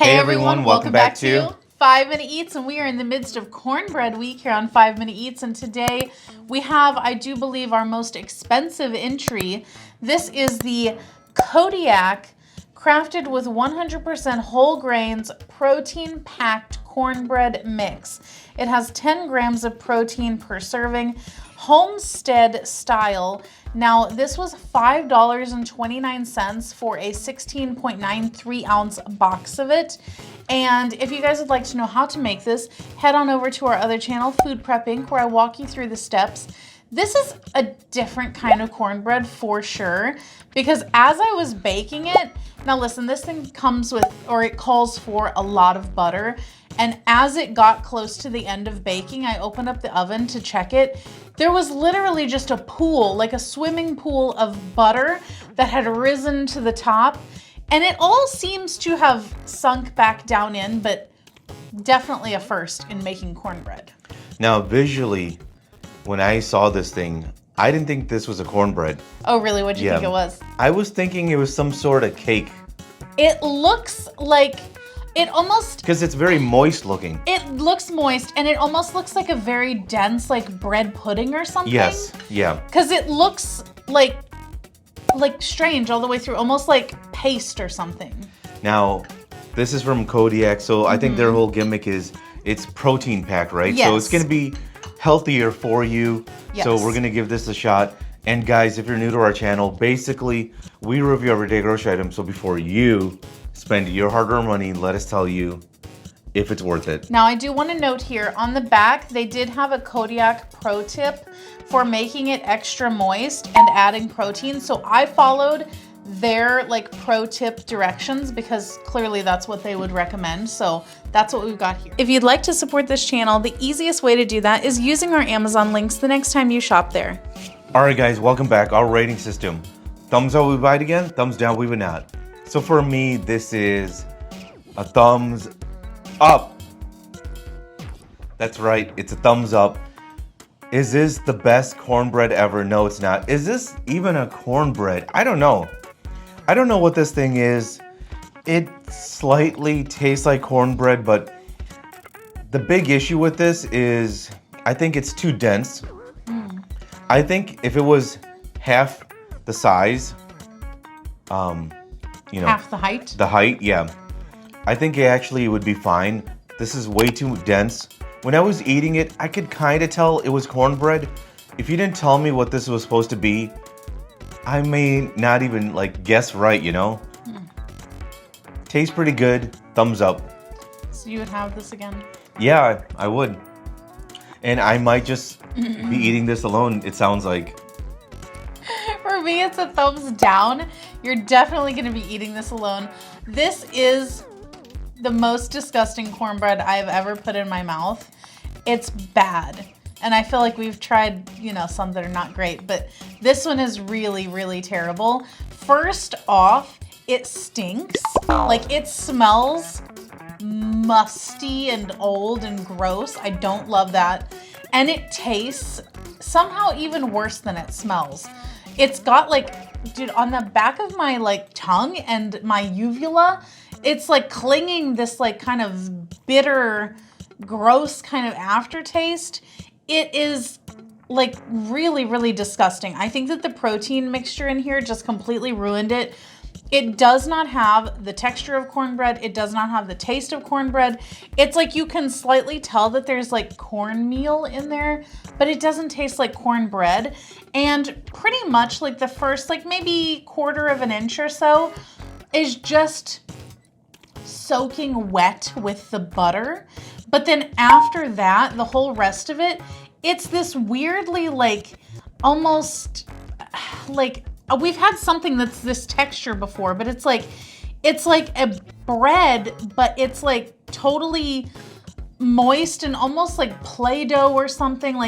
Hey everyone, welcome back to 5 Minute Eats, and we are in the midst of Cornbread Week here on 5 Minute Eats, and today we have, I do believe, our most expensive entry. This is the Kodiak crafted with 100% whole grains, protein-packed cornbread mix. It has 10 grams of protein per serving, Homestead style. Now, this was $5.29 for a 16.93 ounce box of it. And if you guys would like to know how to make this, head on over to our other channel, Food Prepping, where I walk you through the steps. This is a different kind of cornbread for sure, because as I was baking it, now listen, this thing comes with, or it calls for a lot of butter. And as it got close to the end of baking, I opened up the oven to check it. There was literally just a pool, like a swimming pool of butter that had risen to the top. And it all seems to have sunk back down in, but definitely a first in making cornbread. Now, visually, when I saw this thing, I didn't think this was a cornbread. Oh, really? What'd you think it was? I was thinking it was some sort of cake. It looks like... It almost... Because it's very moist looking. It looks moist, and it almost looks like a very dense, like, bread pudding or something. Yes, yeah. Because it looks like strange all the way through, almost like paste or something. Now, this is from Kodiak, so I think their whole gimmick is it's protein packed, right? Yes. So it's going to be healthier for you. Yes. So we're going to give this a shot. And guys, if you're new to our channel, basically, we review everyday grocery items. So before you spend your hard-earned money, let us tell you if it's worth it. Now, I do want to note here, on the back, they did have a Kodiak pro tip for making it extra moist and adding protein. So I followed their pro tip directions because clearly that's what they would recommend. So that's what we've got here. If you'd like to support this channel, the easiest way to do that is using our Amazon links the next time you shop there. All right, guys, welcome back. Our rating system. Thumbs up, we buy it again. Thumbs down, we would not. So for me, this is a thumbs up. That's right, it's a thumbs up. Is this the best cornbread ever? No, it's not. Is this even a cornbread? I don't know. I don't know what this thing is. It slightly tastes like cornbread, but the big issue with this is I think it's too dense. I think if it was half the size, Half the height? The height, yeah. I think it actually would be fine. This is way too dense. When I was eating it, I could kind of tell it was cornbread. If you didn't tell me what this was supposed to be, I may not even guess right, you know? Tastes pretty good. Thumbs up. So you would have this again? Yeah, I would. And I might just be eating this alone, it sounds like. For me, it's a thumbs down. You're definitely going to be eating this alone. This is the most disgusting cornbread I've ever put in my mouth. It's bad. And I feel like we've tried, some that are not great, but this one is really, really terrible. First off, it stinks. It smells musty and old and gross. I don't love that. And it tastes somehow even worse than it smells. It's got dude, on the back of my tongue and my uvula, it's clinging this kind of bitter, gross kind of aftertaste. It is really, really disgusting. I think that the protein mixture in here just completely ruined it. It does not have the texture of cornbread. It does not have the taste of cornbread. It's you can slightly tell that there's cornmeal in there, but it doesn't taste like cornbread. And pretty much the first maybe quarter of an inch or so is just soaking wet with the butter. But then after that, the whole rest of it, it's this weirdly almost we've had something that's this texture before, but it's like a bread, but it's totally moist and almost like Play-Doh or something.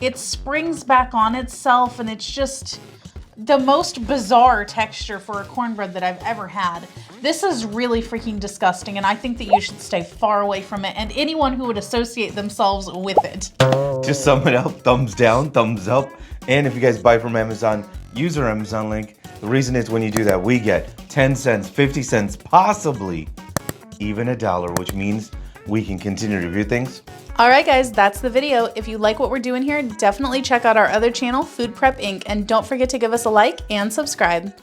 It springs back on itself, and it's just the most bizarre texture for a cornbread that I've ever had. This is really freaking disgusting, and I think that you should stay far away from it and anyone who would associate themselves with it. To sum it up, thumbs down, thumbs up. And if you guys buy from Amazon, use our Amazon link. The reason is when you do that, we get 10 cents, 50 cents, possibly even $1, which means we can continue to review things. All right, guys, that's the video. If you like what we're doing here, definitely check out our other channel, Food Prep Inc., and don't forget to give us a like and subscribe.